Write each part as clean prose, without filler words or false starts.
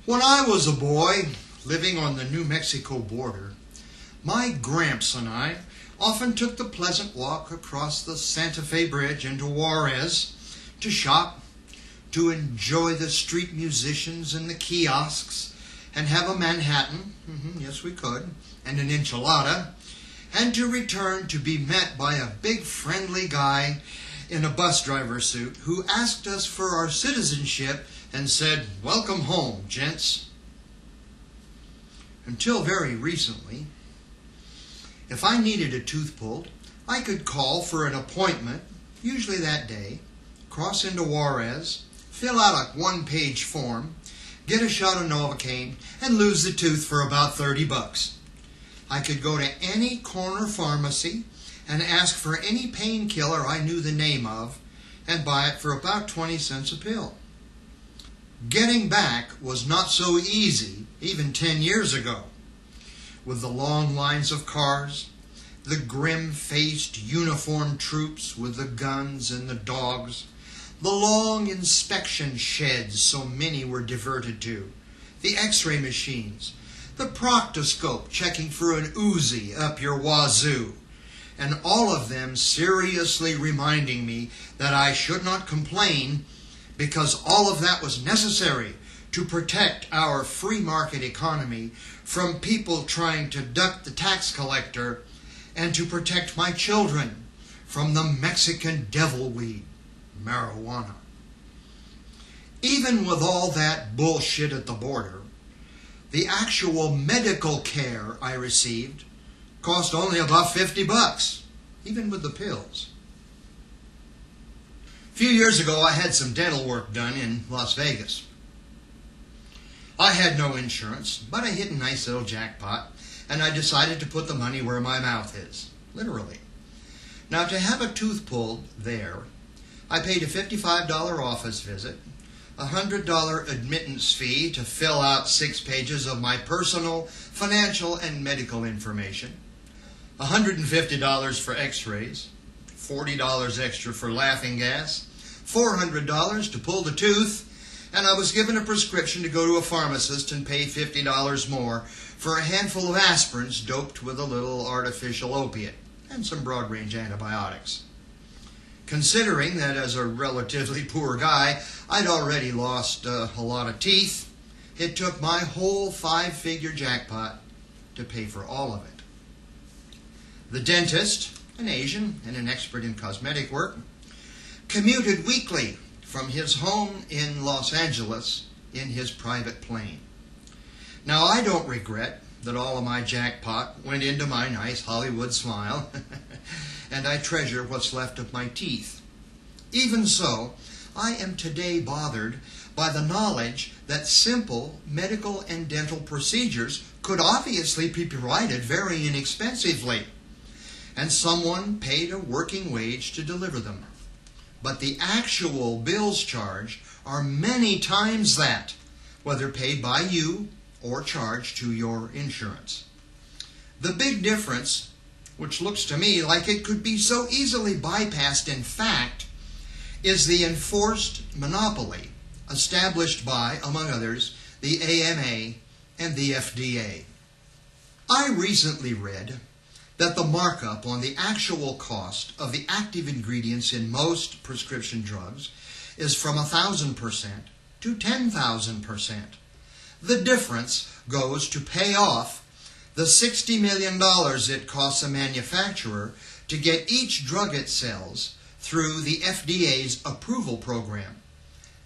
When I was a boy living on the New Mexico border, my Gramps and I often took the pleasant walk across the Santa Fe Bridge into Juarez to shop, to enjoy the street musicians and the kiosks, and have a Manhattan, yes we could, and an enchilada, and to return to be met by a big friendly guy in a bus driver suit who asked us for our citizenship and said, "Welcome home, gents." Until very recently, if I needed a tooth pulled, I could call for an appointment, usually that day, cross into Juarez, fill out a one-page form, get a shot of Novocaine, and lose the tooth for about $30. I could go to any corner pharmacy and ask for any painkiller I knew the name of and buy it for about 20 cents a pill. Getting back was not so easy even 10 years ago. With the long lines of cars, the grim-faced uniformed troops with the guns and the dogs, the long inspection sheds so many were diverted to, the x-ray machines, the proctoscope checking for an Uzi up your wazoo, and all of them seriously reminding me that I should not complain because all of that was necessary to protect our free market economy from people trying to duck the tax collector and to protect my children from the Mexican devilweed, marijuana. Even with all that bullshit at the border, the actual medical care I received cost only about $50, even with the pills. A few years ago, I had some dental work done in Las Vegas. I had no insurance, but I hit a nice little jackpot, and I decided to put the money where my mouth is, literally. Now, to have a tooth pulled there, I paid a $55 office visit, a $100 admittance fee to fill out 6 pages of my personal, financial, and medical information, $150 for x-rays, $40 extra for laughing gas, $400 to pull the tooth, and I was given a prescription to go to a pharmacist and pay $50 more for a handful of aspirins doped with a little artificial opiate and some broad-range antibiotics. Considering that as a relatively poor guy, I'd already lost a lot of teeth, it took my whole 5-figure jackpot to pay for all of it. The dentist, an Asian and an expert in cosmetic work, commuted weekly from his home in Los Angeles in his private plane. Now, I don't regret that all of my jackpot went into my nice Hollywood smile, and I treasure what's left of my teeth. Even so, I am today bothered by the knowledge that simple medical and dental procedures could obviously be provided very inexpensively, and someone paid a working wage to deliver them. But the actual bills charged are many times that, whether paid by you or charged to your insurance. The big difference, which looks to me like it could be so easily bypassed in fact, is the enforced monopoly established by, among others, the AMA and the FDA. I recently read that the markup on the actual cost of the active ingredients in most prescription drugs is from 1,000% to 10,000%. The difference goes to pay off the $60 million it costs a manufacturer to get each drug it sells through the FDA's approval program,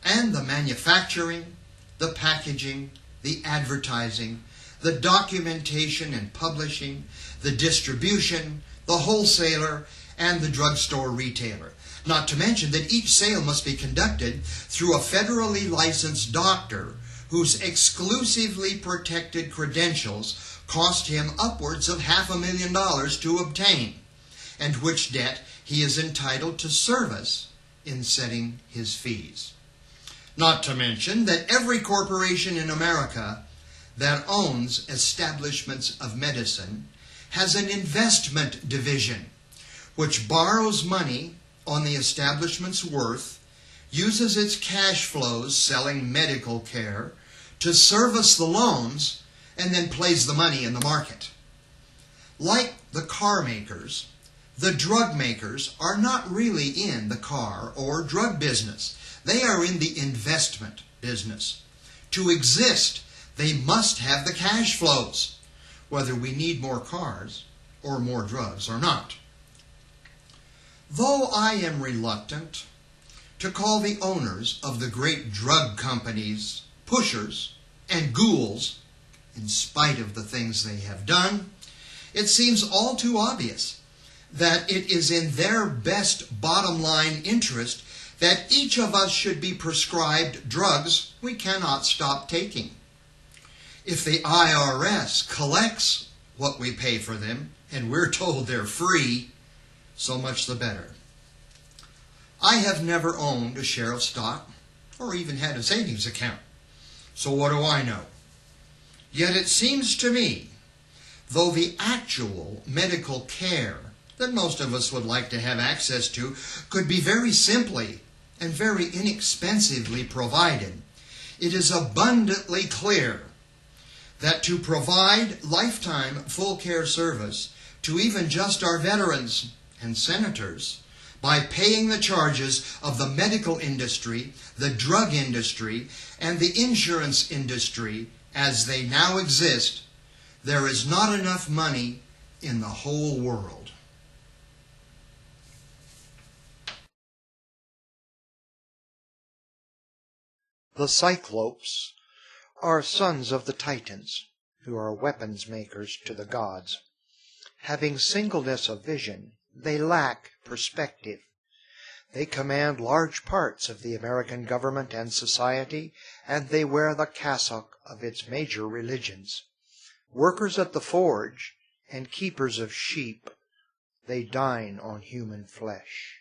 and the manufacturing, the packaging, the advertising, the documentation and publishing, the distribution, the wholesaler, and the drugstore retailer. Not to mention that each sale must be conducted through a federally licensed doctor whose exclusively protected credentials cost him upwards of $500,000 to obtain, and which debt he is entitled to service in setting his fees. Not to mention that every corporation in America that owns establishments of medicine has an investment division which borrows money on the establishment's worth, uses its cash flows selling medical care to service the loans and then plays the money in the market. Like the car makers, the drug makers are not really in the car or drug business. They are in the investment business. To exist, they must have the cash flows, whether we need more cars or more drugs or not. Though I am reluctant to call the owners of the great drug companies pushers and ghouls, in spite of the things they have done, it seems all too obvious that it is in their best bottom line interest that each of us should be prescribed drugs we cannot stop taking. If the IRS collects what we pay for them, and we're told they're free, so much the better. I have never owned a share of stock or even had a savings account. So what do I know? Yet it seems to me, though the actual medical care that most of us would like to have access to could be very simply and very inexpensively provided, it is abundantly clear that to provide lifetime full care service to even just our veterans and senators by paying the charges of the medical industry, the drug industry, and the insurance industry as they now exist, there is not enough money in the whole world. The Cyclopes are sons of the Titans, who are weapons makers to the gods. Having singleness of vision, they lack perspective. They command large parts of the American government and society, and they wear the cassock of its major religions. Workers at the forge and keepers of sheep, they dine on human flesh.